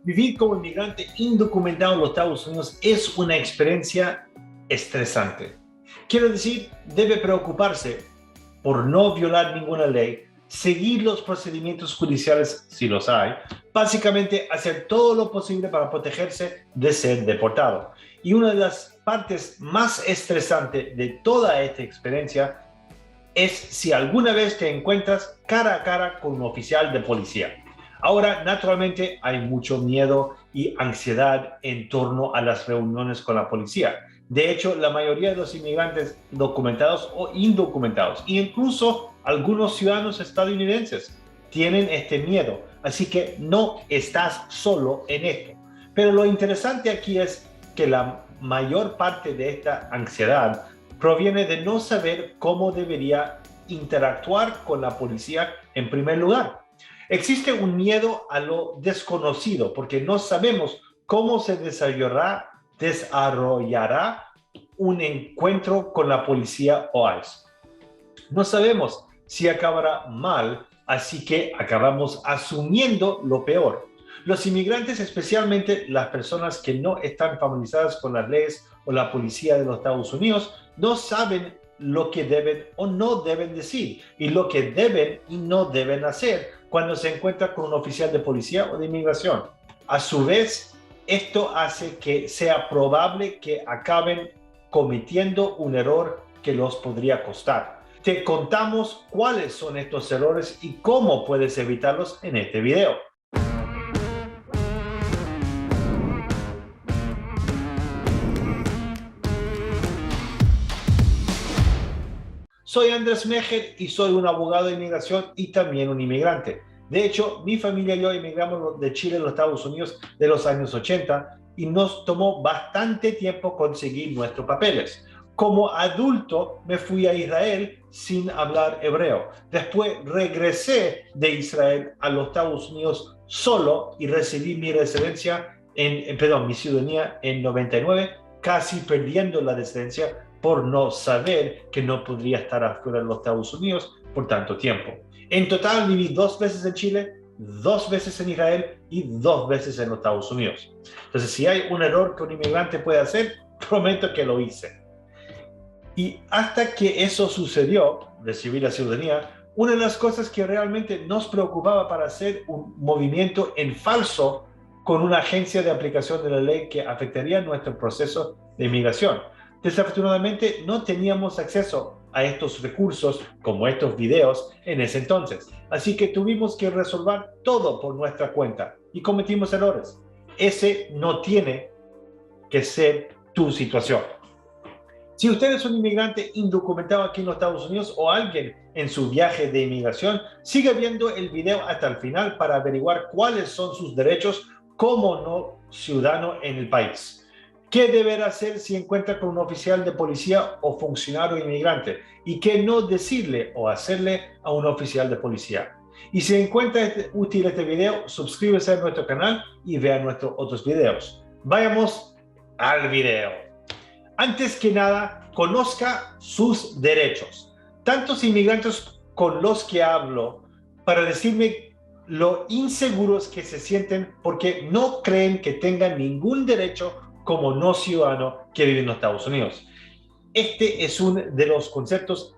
Vivir como inmigrante indocumentado en los Estados Unidos es una experiencia estresante. Quiero decir, debe preocuparse por no violar ninguna ley, seguir los procedimientos judiciales si los hay, básicamente hacer todo lo posible para protegerse de ser deportado. Y una de las partes más estresantes de toda esta experiencia es si alguna vez te encuentras cara a cara con un oficial de policía. Ahora, naturalmente, hay mucho miedo y ansiedad en torno a las reuniones con la policía. De hecho, la mayoría de los inmigrantes documentados o indocumentados, e incluso algunos ciudadanos estadounidenses, tienen este miedo. Así que no estás solo en esto. Pero lo interesante aquí es que la mayor parte de esta ansiedad proviene de no saber cómo debería interactuar con la policía en primer lugar. Existe un miedo a lo desconocido porque no sabemos cómo se desarrollará un encuentro con la policía o ICE. No sabemos si acabará mal, así que acabamos asumiendo lo peor. Los inmigrantes, especialmente las personas que no están familiarizadas con las leyes o la policía de los Estados Unidos, no saben lo que deben o no deben decir y lo que deben y no deben hacer cuando se encuentra con un oficial de policía o de inmigración. A su vez, esto hace que sea probable que acaben cometiendo un error que los podría costar. Te contamos cuáles son estos errores y cómo puedes evitarlos en este video. Soy Andrés Mejer y soy un abogado de inmigración y también un inmigrante. De hecho, mi familia y yo emigramos de Chile a los Estados Unidos de los años 80 y nos tomó bastante tiempo conseguir nuestros papeles. Como adulto me fui a Israel sin hablar hebreo. Después regresé de Israel a los Estados Unidos solo y recibí mi residencia mi ciudadanía en 99, casi perdiendo la residencia por no saber que no podría estar afuera de los Estados Unidos por tanto tiempo. En total viví 2 veces en Chile, 2 veces en Israel y 2 veces en los Estados Unidos. Entonces, si hay un error que un inmigrante puede hacer, prometo que lo hice. Y hasta que eso sucedió, recibí la ciudadanía, una de las cosas que realmente nos preocupaba para hacer un movimiento en falso con una agencia de aplicación de la ley que afectaría nuestro proceso de inmigración. Desafortunadamente no teníamos acceso a estos recursos como estos videos en ese entonces, así que tuvimos que resolver todo por nuestra cuenta y cometimos errores. Ese no tiene que ser tu situación. Si usted es un inmigrante indocumentado aquí en los Estados Unidos o alguien en su viaje de inmigración, siga viendo el video hasta el final para averiguar cuáles son sus derechos como no ciudadano en el país. ¿Qué deberá hacer si encuentra con un oficial de policía o funcionario inmigrante? ¿Y qué no decirle o hacerle a un oficial de policía? Y si encuentra útil este video, suscríbase a nuestro canal y vea nuestros otros videos. Vayamos al video. Antes que nada, conozca sus derechos. Tantos inmigrantes con los que hablo para decirme lo inseguros que se sienten porque no creen que tengan ningún derecho como no ciudadano que vive en los Estados Unidos. Este es uno de los conceptos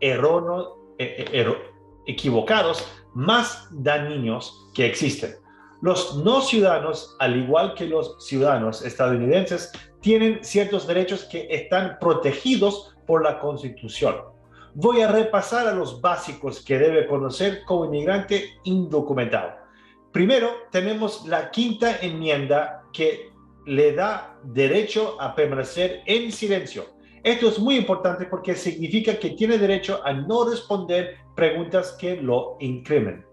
equivocados más dañinos que existen. Los no ciudadanos, al igual que los ciudadanos estadounidenses, tienen ciertos derechos que están protegidos por la Constitución. Voy a repasar a los básicos que debe conocer como inmigrante indocumentado. Primero, tenemos la quinta enmienda que le da derecho a permanecer en silencio. Esto es muy importante porque significa que tiene derecho a no responder preguntas que lo incriminen.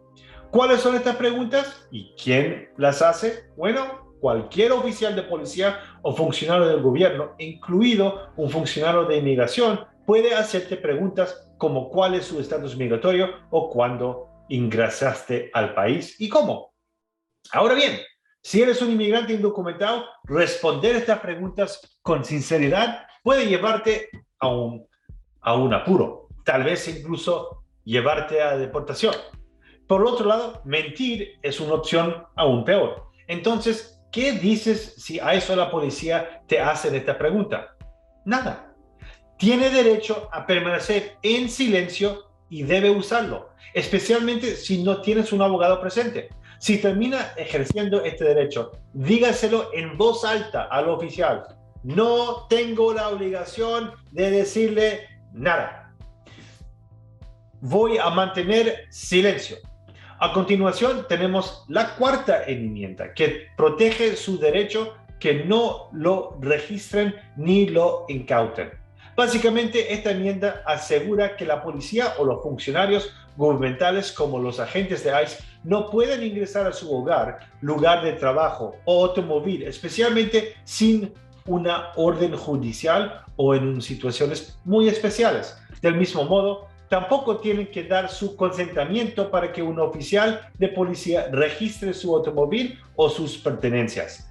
¿Cuáles son estas preguntas y quién las hace? Bueno, cualquier oficial de policía o funcionario del gobierno, incluido un funcionario de inmigración, puede hacerte preguntas como cuál es su estatus migratorio o cuándo ingresaste al país y cómo. Ahora bien, si eres un inmigrante indocumentado, responder estas preguntas con sinceridad puede llevarte a un apuro, tal vez incluso llevarte a deportación. Por otro lado, mentir es una opción aún peor. Entonces, ¿qué dices si a eso la policía te hace esta pregunta? Nada. Tiene derecho a permanecer en silencio y debe usarlo, especialmente si no tienes un abogado presente. Si termina ejerciendo este derecho, dígaselo en voz alta al oficial. No tengo la obligación de decirle nada. Voy a mantener silencio. A continuación, tenemos la cuarta enmienda que protege su derecho que no lo registren ni lo incauten. Básicamente, esta enmienda asegura que la policía o los funcionarios gubernamentales como los agentes de ICE no pueden ingresar a su hogar, lugar de trabajo o automóvil, especialmente sin una orden judicial o en situaciones muy especiales. Del mismo modo, tampoco tienen que dar su consentimiento para que un oficial de policía registre su automóvil o sus pertenencias.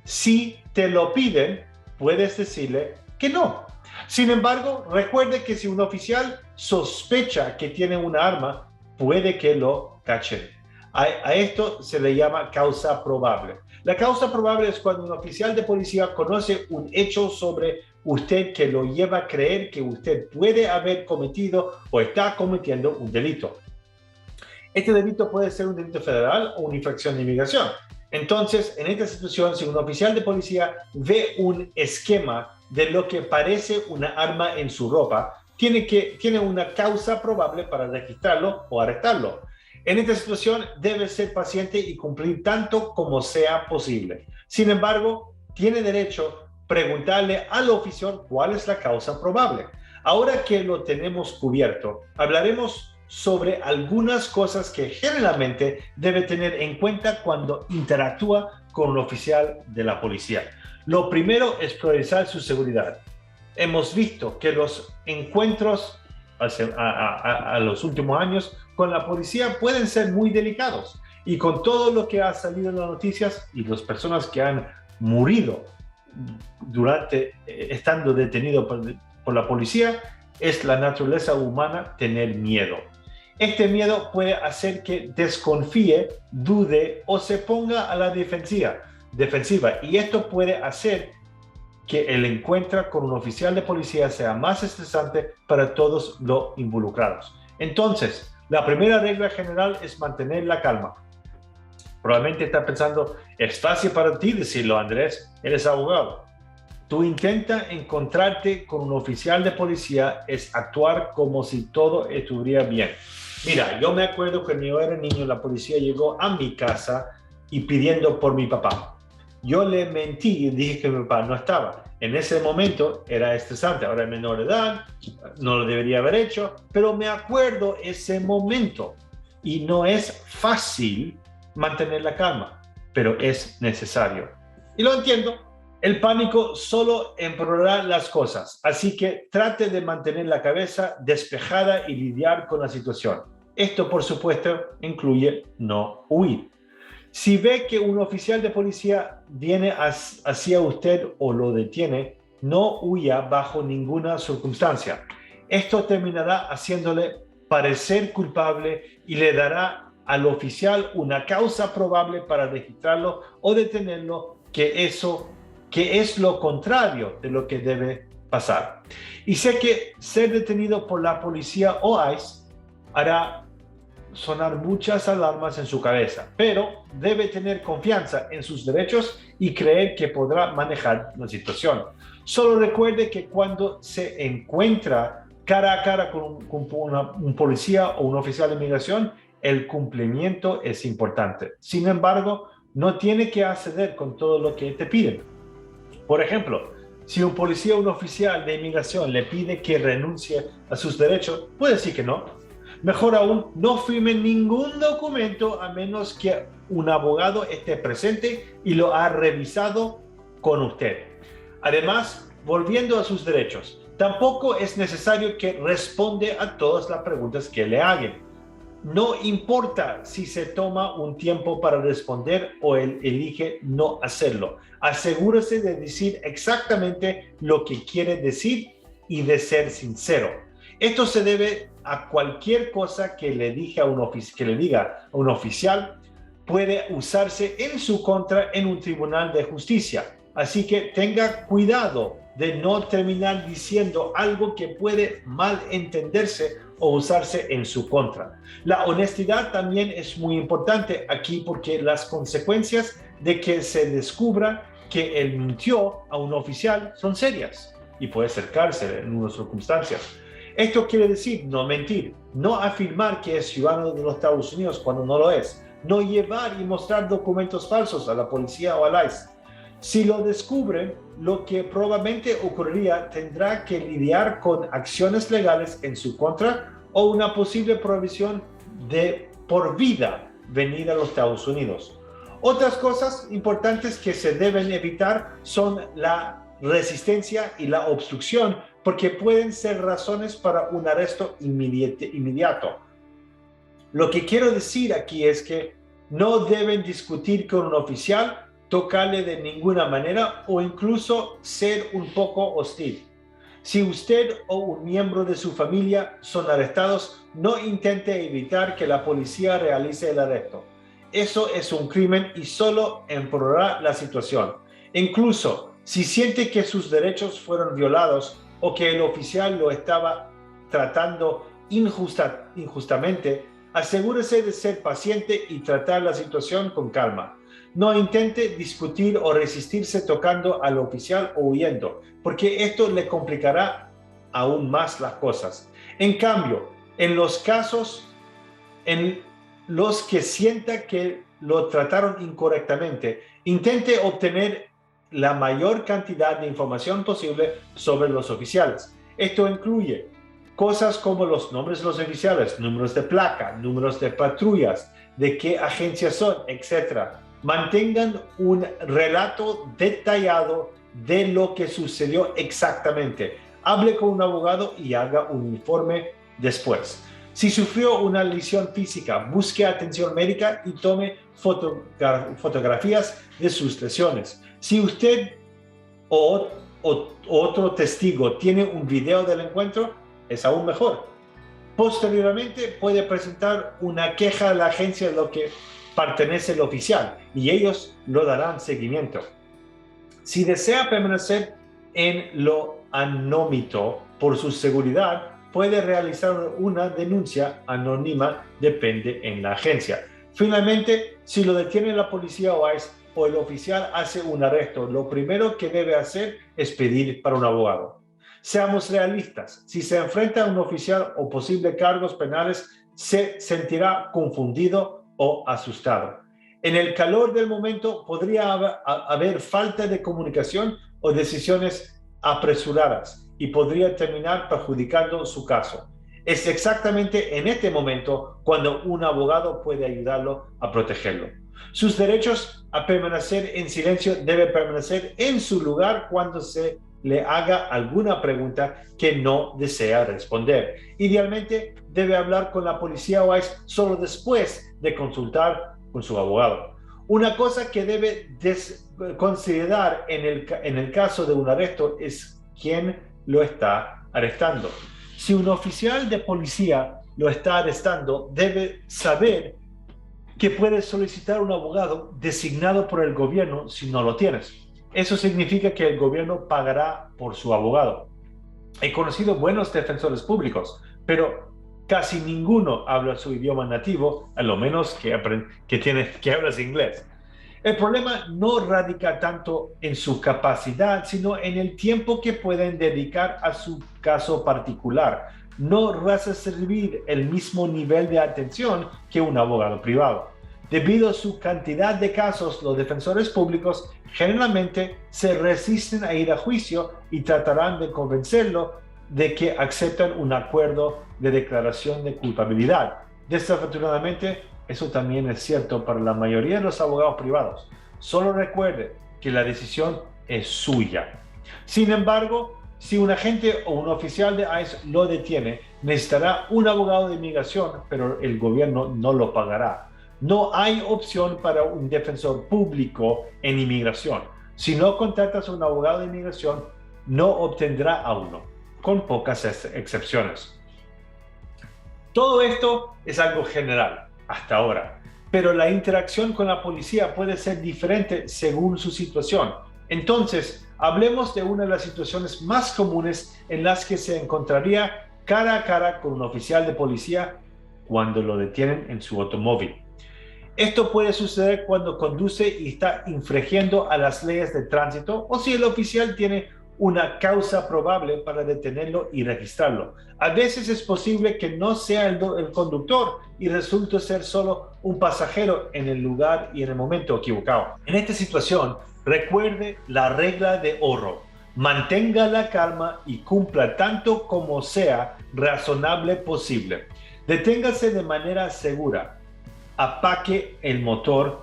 Si te lo piden, puedes decirle que no. Sin embargo, recuerde que si un oficial sospecha que tiene una arma, puede que lo cachen. A esto se le llama causa probable. La causa probable es cuando un oficial de policía conoce un hecho sobre usted que lo lleva a creer que usted puede haber cometido o está cometiendo un delito. Este delito puede ser un delito federal o una infracción de inmigración. Entonces, en esta situación, si un oficial de policía ve un esquema de lo que parece una arma en su ropa, tiene una causa probable para registrarlo o arrestarlo. En esta situación, debe ser paciente y cumplir tanto como sea posible. Sin embargo, tiene derecho a preguntarle al oficial cuál es la causa probable. Ahora que lo tenemos cubierto, hablaremos sobre algunas cosas que generalmente debe tener en cuenta cuando interactúa con un oficial de la policía. Lo primero es priorizar su seguridad. Hemos visto que los encuentros a los últimos años con la policía pueden ser muy delicados, y con todo lo que ha salido en las noticias y las personas que han morido estando detenidos por la policía, es la naturaleza humana tener miedo. Este miedo puede hacer que desconfíe, dude o se ponga a la defensiva, y esto puede hacer que el encuentro con un oficial de policía sea más estresante para todos los involucrados. Entonces, la primera regla general es mantener la calma. Probablemente está pensando, es fácil para ti decirlo, Andrés, eres abogado. Tú intenta encontrarte con un oficial de policía es actuar como si todo estuviera bien. Mira, yo me acuerdo que cuando yo era niño, la policía llegó a mi casa y pidiendo por mi papá. Yo le mentí y dije que mi papá no estaba. En ese momento era estresante. Ahora es menor de edad, no lo debería haber hecho, pero me acuerdo ese momento. Y no es fácil mantener la calma, pero es necesario. Y lo entiendo. El pánico solo empeorará las cosas, así que trate de mantener la cabeza despejada y lidiar con la situación. Esto, por supuesto, incluye no huir. Si ve que un oficial de policía viene hacia usted o lo detiene, no huya bajo ninguna circunstancia. Esto terminará haciéndole parecer culpable y le dará al oficial una causa probable para registrarlo o detenerlo, que es lo contrario de lo que debe pasar. Y sé que ser detenido por la policía o ICE hará sonar muchas alarmas en su cabeza, pero debe tener confianza en sus derechos y creer que podrá manejar la situación. Solo recuerde que cuando se encuentra cara a cara con un policía o un oficial de inmigración, el cumplimiento es importante. Sin embargo, no tiene que acceder con todo lo que te piden. Por ejemplo, si un policía o un oficial de inmigración le pide que renuncie a sus derechos, puede decir que no. Mejor aún, no firme ningún documento a menos que un abogado esté presente y lo ha revisado con usted. Además, volviendo a sus derechos, tampoco es necesario que responda a todas las preguntas que le hagan. No importa si se toma un tiempo para responder o él elige no hacerlo. Asegúrese de decir exactamente lo que quiere decir y de ser sincero. Esto se debe a cualquier cosa que le diga a un oficial. puede usarse en su contra en un tribunal de justicia. Así que tenga cuidado de no terminar diciendo algo que puede malentenderse o usarse en su contra. La honestidad también es muy importante aquí porque las consecuencias de que se descubra que él mintió a un oficial son serias y puede ser cárcel en unas circunstancias. Esto quiere decir no mentir, no afirmar que es ciudadano de los Estados Unidos cuando no lo es, no llevar y mostrar documentos falsos a la policía o al ICE. Si lo descubren, lo que probablemente ocurriría tendrá que lidiar con acciones legales en su contra o una posible prohibición de por vida venir a los Estados Unidos. Otras cosas importantes que se deben evitar son la resistencia y la obstrucción, porque pueden ser razones para un arresto inmediato. Lo que quiero decir aquí es que no deben discutir con un oficial, tocarle de ninguna manera o incluso ser un poco hostil. Si usted o un miembro de su familia son arrestados, no intente evitar que la policía realice el arresto. Eso es un crimen y solo empeorará la situación. Incluso si siente que sus derechos fueron violados o que el oficial lo estaba tratando injustamente, asegúrese de ser paciente y tratar la situación con calma. No intente discutir o resistirse tocando al oficial o huyendo, porque esto le complicará aún más las cosas. En cambio, en los casos en los que sienta que lo trataron incorrectamente, intente obtener la mayor cantidad de información posible sobre los oficiales. Esto incluye cosas como los nombres de los oficiales, números de placa, números de patrullas, de qué agencias son, etc. Mantengan un relato detallado de lo que sucedió exactamente. Hable con un abogado y haga un informe después. Si sufrió una lesión física, busque atención médica y tome fotografías de sus lesiones. Si usted o otro testigo tiene un video del encuentro, es aún mejor. Posteriormente puede presentar una queja a la agencia de lo que pertenece al oficial y ellos lo darán seguimiento. Si desea permanecer en lo anónimo por su seguridad, puede realizar una denuncia anónima, depende en la agencia. Finalmente, si lo detiene la policía o ICE o el oficial hace un arresto, lo primero que debe hacer es pedir para un abogado. Seamos realistas, si se enfrenta a un oficial o posibles cargos penales, se sentirá confundido o asustado. En el calor del momento podría haber falta de comunicación o decisiones apresuradas y podría terminar perjudicando su caso. Es exactamente en este momento cuando un abogado puede ayudarlo a protegerlo. Sus derechos a permanecer en silencio deben permanecer en su lugar cuando se le haga alguna pregunta que no desea responder. Idealmente, debe hablar con la policía o ICE solo después de consultar con su abogado. Una cosa que debe considerar en el caso de un arresto es quién lo está arrestando. Si un oficial de policía lo está arrestando, debe saber que puede solicitar un abogado designado por el gobierno si no lo tienes. Eso significa que el gobierno pagará por su abogado. He conocido buenos defensores públicos, pero casi ninguno habla su idioma nativo, a lo menos que hablas inglés. El problema no radica tanto en su capacidad, sino en el tiempo que pueden dedicar a su caso particular. No recibir el mismo nivel de atención que un abogado privado. Debido a su cantidad de casos, los defensores públicos generalmente se resisten a ir a juicio y tratarán de convencerlo de que aceptan un acuerdo de declaración de culpabilidad. Desafortunadamente, eso también es cierto para la mayoría de los abogados privados. Solo recuerde que la decisión es suya. Sin embargo, si un agente o un oficial de ICE lo detiene, necesitará un abogado de inmigración, pero el gobierno no lo pagará. No hay opción para un defensor público en inmigración. Si no contratas a un abogado de inmigración, no obtendrá a uno, con pocas excepciones. Todo esto es algo general hasta ahora. pero la interacción con la policía puede ser diferente según su situación. Entonces, hablemos de una de las situaciones más comunes en las que se encontraría cara a cara con un oficial de policía cuando lo detienen en su automóvil. Esto puede suceder cuando conduce y está infringiendo a las leyes de tránsito o si el oficial tiene una causa probable para detenerlo y registrarlo. A veces es posible que no sea el conductor y resulte ser solo un pasajero en el lugar y en el momento equivocado. En esta situación, recuerde la regla de oro. Mantenga la calma y cumpla tanto como sea razonable posible. Deténgase de manera segura. Apague el motor,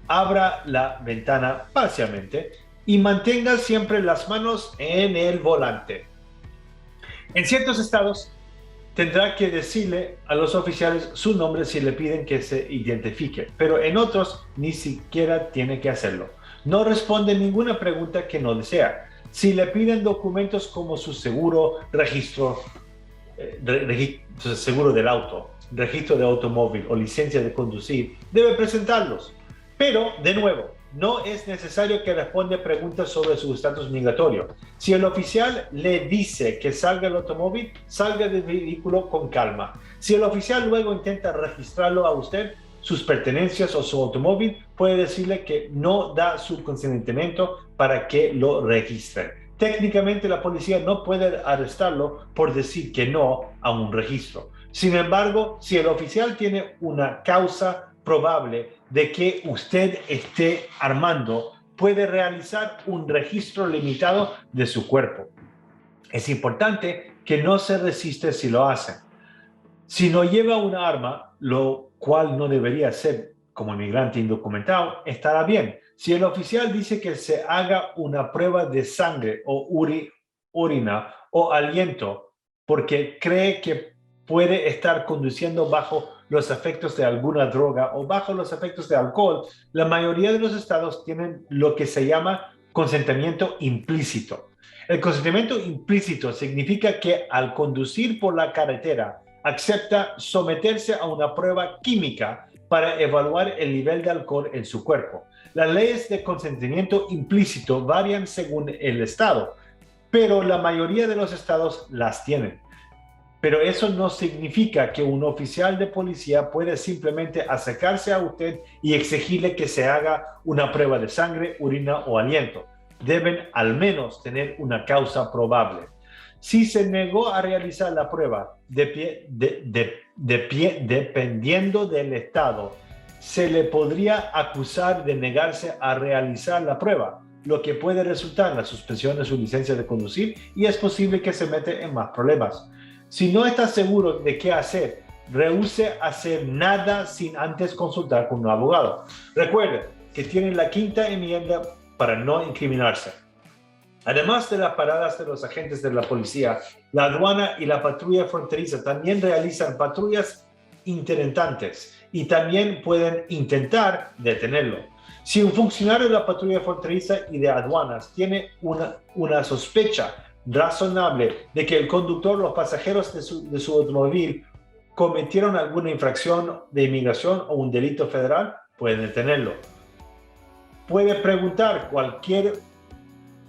abra la ventana parcialmente y mantenga siempre las manos en el volante. En ciertos estados tendrá que decirle a los oficiales su nombre si le piden que se identifique, pero en otros ni siquiera tiene que hacerlo. No responde ninguna pregunta que no desea. Si le piden documentos como su seguro, seguro del auto, registro de automóvil o licencia de conducir, debe presentarlos. Pero, de nuevo, no es necesario que responda preguntas sobre su estatus migratorio. Si el oficial le dice que salga del automóvil, salga del vehículo con calma. Si el oficial luego intenta registrarlo a usted, sus pertenencias o su automóvil, puede decirle que no da su consentimiento para que lo registre. Técnicamente, la policía no puede arrestarlo por decir que no a un registro. Sin embargo, si el oficial tiene una causa probable de que usted esté armando, puede realizar un registro limitado de su cuerpo. Es importante que no se resiste si lo hacen. Si no lleva una arma, lo cual no debería ser como inmigrante indocumentado, estará bien. Si el oficial dice que se haga una prueba de sangre o orina o aliento porque cree que puede estar conduciendo bajo los efectos de alguna droga o bajo los efectos de alcohol, la mayoría de los estados tienen lo que se llama consentimiento implícito. El consentimiento implícito significa que al conducir por la carretera acepta someterse a una prueba química para evaluar el nivel de alcohol en su cuerpo. Las leyes de consentimiento implícito varían según el estado, pero la mayoría de los estados las tienen. Pero eso no significa que un oficial de policía puede simplemente acercarse a usted y exigirle que se haga una prueba de sangre, orina o aliento. Deben al menos tener una causa probable. Si se negó a realizar la prueba, dependiendo del estado, se le podría acusar de negarse a realizar la prueba, lo que puede resultar en la suspensión de su licencia de conducir y es posible que se mete en más problemas. Si no está seguro de qué hacer, rehúse hacer nada sin antes consultar con un abogado. Recuerde que tiene la quinta enmienda para no incriminarse. Además de las paradas de los agentes de la policía, la aduana y la patrulla fronteriza también realizan patrullas interinstantes y también pueden intentar detenerlo. Si un funcionario de la patrulla fronteriza y de aduanas tiene una sospecha razonable de que el conductor o los pasajeros de su automóvil cometieron alguna infracción de inmigración o un delito federal, pueden detenerlo. Puede preguntar cualquier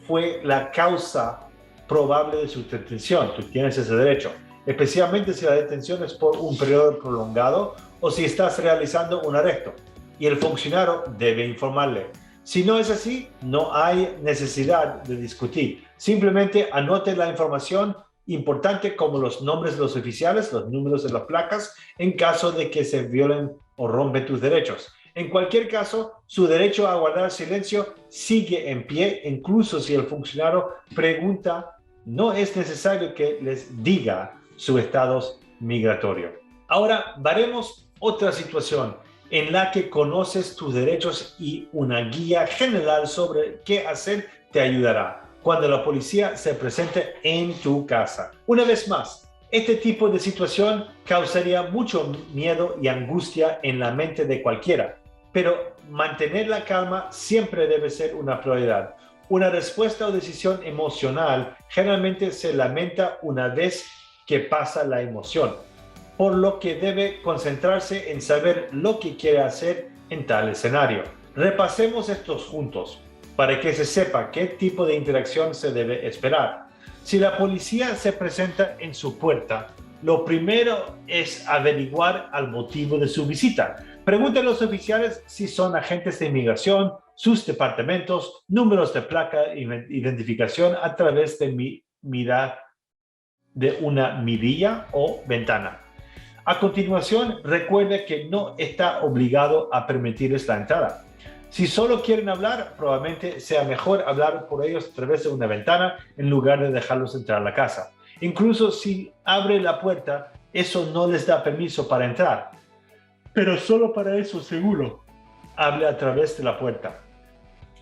fue la causa probable de su detención. Tú tienes ese derecho, especialmente si la detención es por un periodo prolongado o si estás realizando un arresto. Y el funcionario debe informarle. Si no es así, no hay necesidad de discutir. Simplemente anote la información importante como los nombres de los oficiales, los números de las placas, en caso de que se violen o rompen tus derechos. En cualquier caso, su derecho a guardar silencio sigue en pie, incluso si el funcionario pregunta, no es necesario que les diga su estatus migratorio. Ahora, veremos otra situación en la que conoces tus derechos y una guía general sobre qué hacer te ayudará cuando la policía se presente en tu casa. Una vez más, este tipo de situación causaría mucho miedo y angustia en la mente de cualquiera, pero mantener la calma siempre debe ser una prioridad. Una respuesta o decisión emocional generalmente se lamenta una vez que pasa la emoción. por lo que debe concentrarse en saber lo que quiere hacer en tal escenario. Repasemos estos juntos para que se sepa qué tipo de interacción se debe esperar. Si la policía se presenta en su puerta, lo primero es averiguar el motivo de su visita. Pregunten a los oficiales si son agentes de inmigración, sus departamentos, números de placa, identificación a través de una mirilla o ventana. A continuación, recuerde que no está obligado a permitirles la entrada. Si solo quieren hablar, probablemente sea mejor hablar por ellos a través de una ventana en lugar de dejarlos entrar a la casa. Incluso si abre la puerta, eso no les da permiso para entrar. Pero solo para eso, seguro, hable a través de la puerta.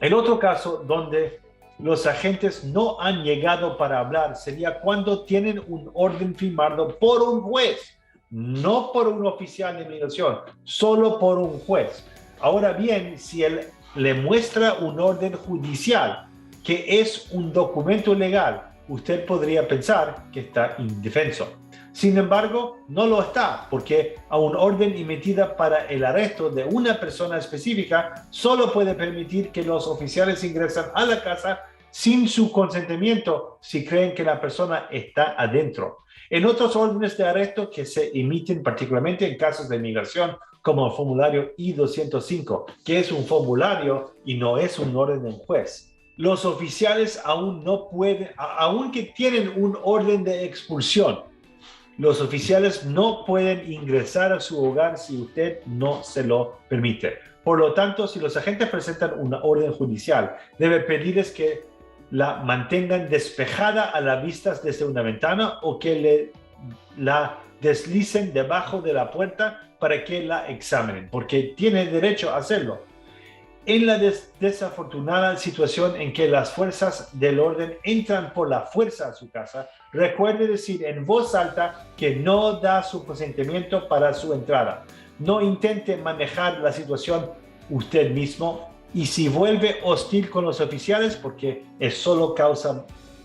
El otro caso donde los agentes no han llegado para hablar sería cuando tienen un orden firmado por un juez, no por un oficial de inmigración, solo por un juez. Ahora bien, si él le muestra un orden judicial, que es un documento legal, usted podría pensar que está indefenso. Sin embargo, no lo está, porque a una orden emitida para el arresto de una persona específica solo puede permitir que los oficiales ingresen a la casa sin su consentimiento si creen que la persona está adentro. En otros órdenes de arresto que se emiten particularmente en casos de inmigración, como el formulario I-205, que es un formulario y no es un orden de un juez, los oficiales aún no pueden, aunque tienen un orden de expulsión, los oficiales no pueden ingresar a su hogar si usted no se lo permite. Por lo tanto, si los agentes presentan una orden judicial, debe pedirles que la mantengan despejada a la vista desde una ventana o que la deslicen debajo de la puerta para que la examinen, porque tiene derecho a hacerlo. En la desafortunada situación en que las fuerzas del orden entran por la fuerza a su casa, recuerde decir en voz alta que no da su consentimiento para su entrada. No intente manejar la situación usted mismo y si vuelve hostil con los oficiales, porque eso solo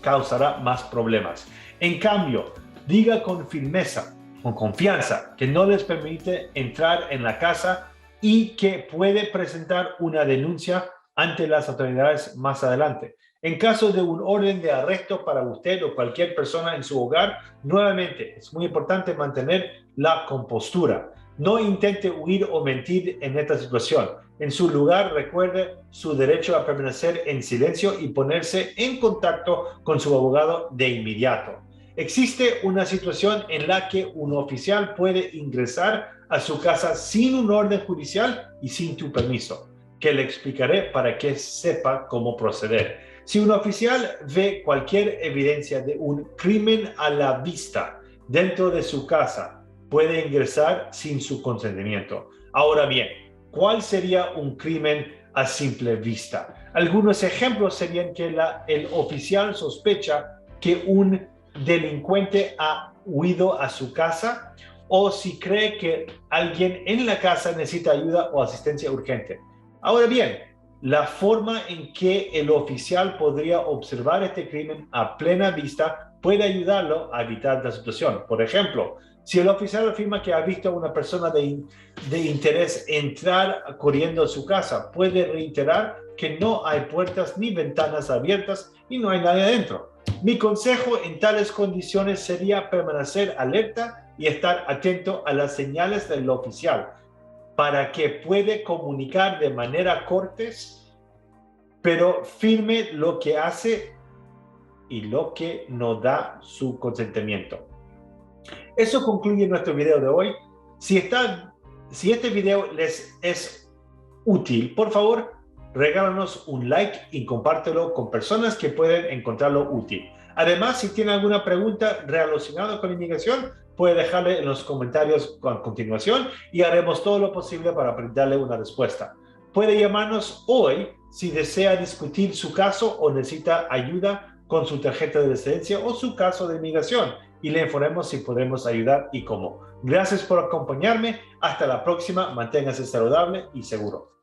causará más problemas. En cambio, diga con firmeza, con confianza, que no les permite entrar en la casa y que puede presentar una denuncia ante las autoridades más adelante. En caso de un orden de arresto para usted o cualquier persona en su hogar, nuevamente es muy importante mantener la compostura. No intente huir o mentir en esta situación. En su lugar, recuerde su derecho a permanecer en silencio y ponerse en contacto con su abogado de inmediato. Existe una situación en la que un oficial puede ingresar a su casa sin un orden judicial y sin tu permiso, que le explicaré para que sepa cómo proceder. Si un oficial ve cualquier evidencia de un crimen a la vista dentro de su casa, puede ingresar sin su consentimiento. Ahora bien, ¿cuál sería un crimen a simple vista? Algunos ejemplos serían que el oficial sospecha que un delincuente ha huido a su casa o si cree que alguien en la casa necesita ayuda o asistencia urgente. Ahora bien, la forma en que el oficial podría observar este crimen a plena vista puede ayudarlo a evitar la situación. Por ejemplo, si el oficial afirma que ha visto a una persona de interés entrar corriendo a su casa, puede reiterar que no hay puertas ni ventanas abiertas y no hay nadie adentro. Mi consejo en tales condiciones sería permanecer alerta y estar atento a las señales del oficial para que pueda comunicar de manera cortés, pero firme lo que hace y lo que no da su consentimiento. Eso concluye nuestro video de hoy. Si este video les es útil, por favor, regálanos un like y compártelo con personas que pueden encontrarlo útil. Además, si tiene alguna pregunta relacionada con inmigración, puede dejarle en los comentarios a continuación y haremos todo lo posible para brindarle una respuesta. Puede llamarnos hoy si desea discutir su caso o necesita ayuda con su tarjeta de residencia o su caso de inmigración y le informemos si podemos ayudar y cómo. Gracias por acompañarme. Hasta la próxima. Manténgase saludable y seguro.